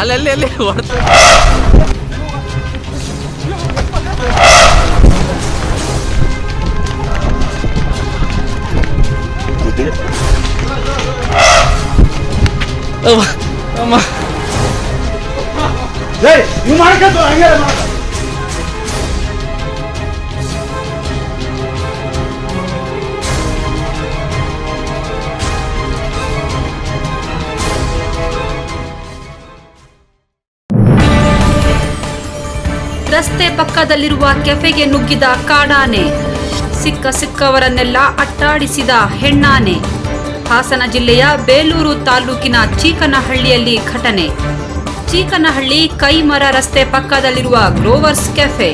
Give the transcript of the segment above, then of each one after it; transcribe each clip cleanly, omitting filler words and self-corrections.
ಅಲ್ಲಿ ಹೊಡ್ತ ಅಮ್ಮ ನೀವು ಮಾಡ್ಕೊಂಡು ಹಂಗೆ ಮಾಡ. ರಸ್ತೆ ಪಕ್ಕದಲ್ಲಿರುವ ಕೆಫೆಗೆ ನುಗ್ಗಿದ ಕಾಡಾನೆ, ಸಿಕ್ಕವರನ್ನೆಲ್ಲ ಅಟ್ಟಾಡಿಸಿದ ಹೆಣ್ಣಾನೆ. ಹಾಸನ ಜಿಲ್ಲೆಯ ಬೇಲೂರು ತಾಲೂಕಿನ ಚೀಕನಹಳ್ಳಿಯಲ್ಲಿ ಘಟನೆ. ಚೀಕನಹಳ್ಳಿ ಕೈಮರ ರಸ್ತೆ ಪಕ್ಕದಲ್ಲಿರುವ ಗ್ರೋವರ್ಸ್ ಕೆಫೆ.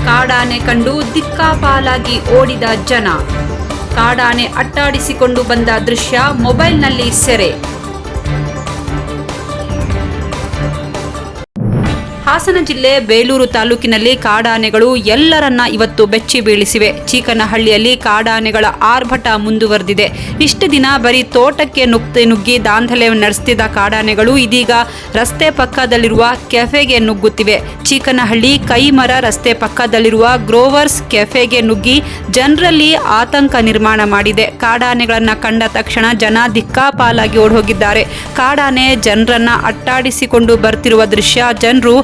ಕಾಡಾನೆ ಕಂಡು ದಿಕ್ಕಾಪಾಲಾಗಿ ಓಡಿದ ಜನ. ಕಾಡಾನೆ ಅಟ್ಟಾಡಿಸಿಕೊಂಡು ಬಂದ ದೃಶ್ಯ ಮೊಬೈಲ್ನಲ್ಲಿ ಸೆರೆ. ಹಾಸನ ಜಿಲ್ಲೆ ಬೇಲೂರು ತಾಲೂಕಿನಲ್ಲಿ ಕಾಡಾನೆಗಳು ಎಲ್ಲರನ್ನ ಇವತ್ತು ಬೆಚ್ಚಿ ಬೀಳಿಸಿವೆ. ಚೀಕನಹಳ್ಳಿಯಲ್ಲಿ ಕಾಡಾನೆಗಳ ಆರ್ಭಟ ಮುಂದುವರೆದಿದೆ. ಇಷ್ಟು ದಿನ ಬರೀ ತೋಟಕ್ಕೆ ನುಗ್ಗಿ ದಾಂಧಲೆ ನಡೆಸುತ್ತಿದ್ದ ಕಾಡಾನೆಗಳು ಇದೀಗ ರಸ್ತೆ ಪಕ್ಕದಲ್ಲಿರುವ ಕೆಫೆಗೆ ನುಗ್ಗುತ್ತಿವೆ. ಚೀಕನಹಳ್ಳಿ ಕೈಮರ ರಸ್ತೆ ಪಕ್ಕದಲ್ಲಿರುವ ಗ್ರೋವರ್ಸ್ ಕೆಫೆಗೆ ನುಗ್ಗಿ ಜನರಲ್ಲಿ ಆತಂಕ ನಿರ್ಮಾಣ ಮಾಡಿದೆ. ಕಾಡಾನೆಗಳನ್ನ ಕಂಡ ತಕ್ಷಣ ಜನ ದಿಕ್ಕಾಪಾಲಾಗಿ ಓಡೋಗಿದ್ದಾರೆ. ಕಾಡಾನೆ ಜನರನ್ನ ಅಟ್ಟಾಡಿಸಿಕೊಂಡು ಬರ್ತಿರುವ ದೃಶ್ಯ ಜನರು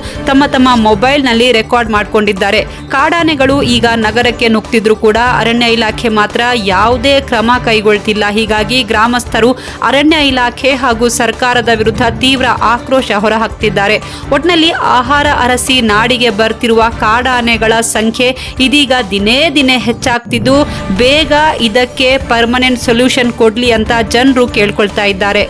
ತಮ್ಮ ಮೊಬೈಲ್ನಲ್ಲಿ ರೆಕಾರ್ಡ್ ಮಾಡಿಕೊಂಡಿದ್ದಾರೆ. ಕಾಡಾನೆಗಳು ಈಗ ನಗರಕ್ಕೆ ನುಗ್ತಿದ್ರು ಕೂಡ ಅರಣ್ಯ ಇಲಾಖೆ ಮಾತ್ರ ಯಾವುದೇ ಕ್ರಮ ಕೈಗೊಳ್ತಿಲ್ಲ. ಹೀಗಾಗಿ ಗ್ರಾಮಸ್ಥರು ಅರಣ್ಯ ಇಲಾಖೆ ಹಾಗೂ ಸರ್ಕಾರದ ವಿರುದ್ಧ ತೀವ್ರ ಆಕ್ರೋಶ ಹೊರಹಾಕ್ತಿದ್ದಾರೆ. ಒಟ್ನಲ್ಲಿ ಆಹಾರ ಅರಸಿ ನಾಡಿಗೆ ಬರ್ತಿರುವ ಕಾಡಾನೆಗಳ ಸಂಖ್ಯೆ ಇದೀಗ ದಿನೇ ದಿನೇ ಹೆಚ್ಚಾಗ್ತಿದ್ದು, ಬೇಗ ಇದಕ್ಕೆ ಪರ್ಮನೆಂಟ್ ಸೊಲ್ಯೂಷನ್ ಕೊಡ್ಲಿ ಅಂತ ಜನರು ಕೇಳ್ಕೊಳ್ತಾ ಇದ್ದಾರೆ.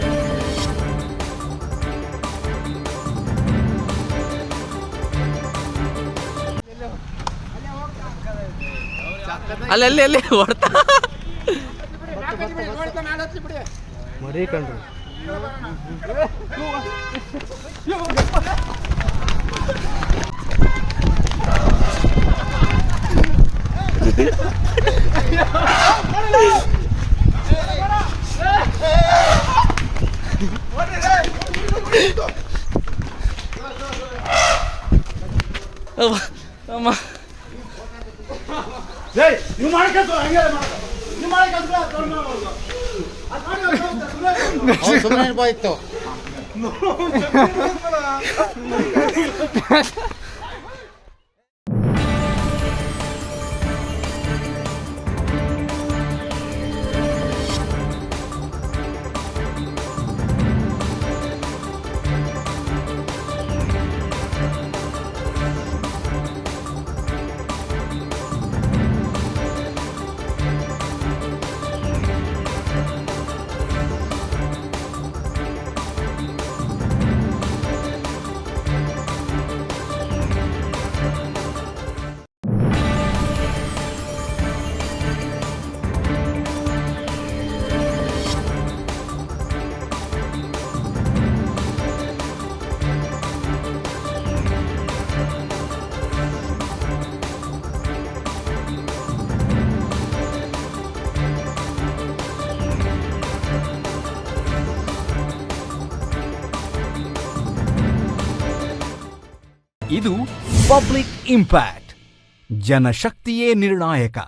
ಅಲ್ಲಿ ಹೊಡ್ತ ಮರಿ ಕಂಡ್ರು. ಅಮ್ಮ ನೀವು ಮಾಡ್ಕೊಂಡು ಹಂಗೆ ಮಾಡ. ನೀವು ಮಾಡ್ಕೊಂಡು ಸುಮ್ಮನೆ ಬಾಯ್ತು. ಇದು ಪಬ್ಲಿಕ್ ಇಂಪ್ಯಾಕ್ಟ್. ಜನಶಕ್ತಿಯೇ ನಿರ್ಣಾಯಕ.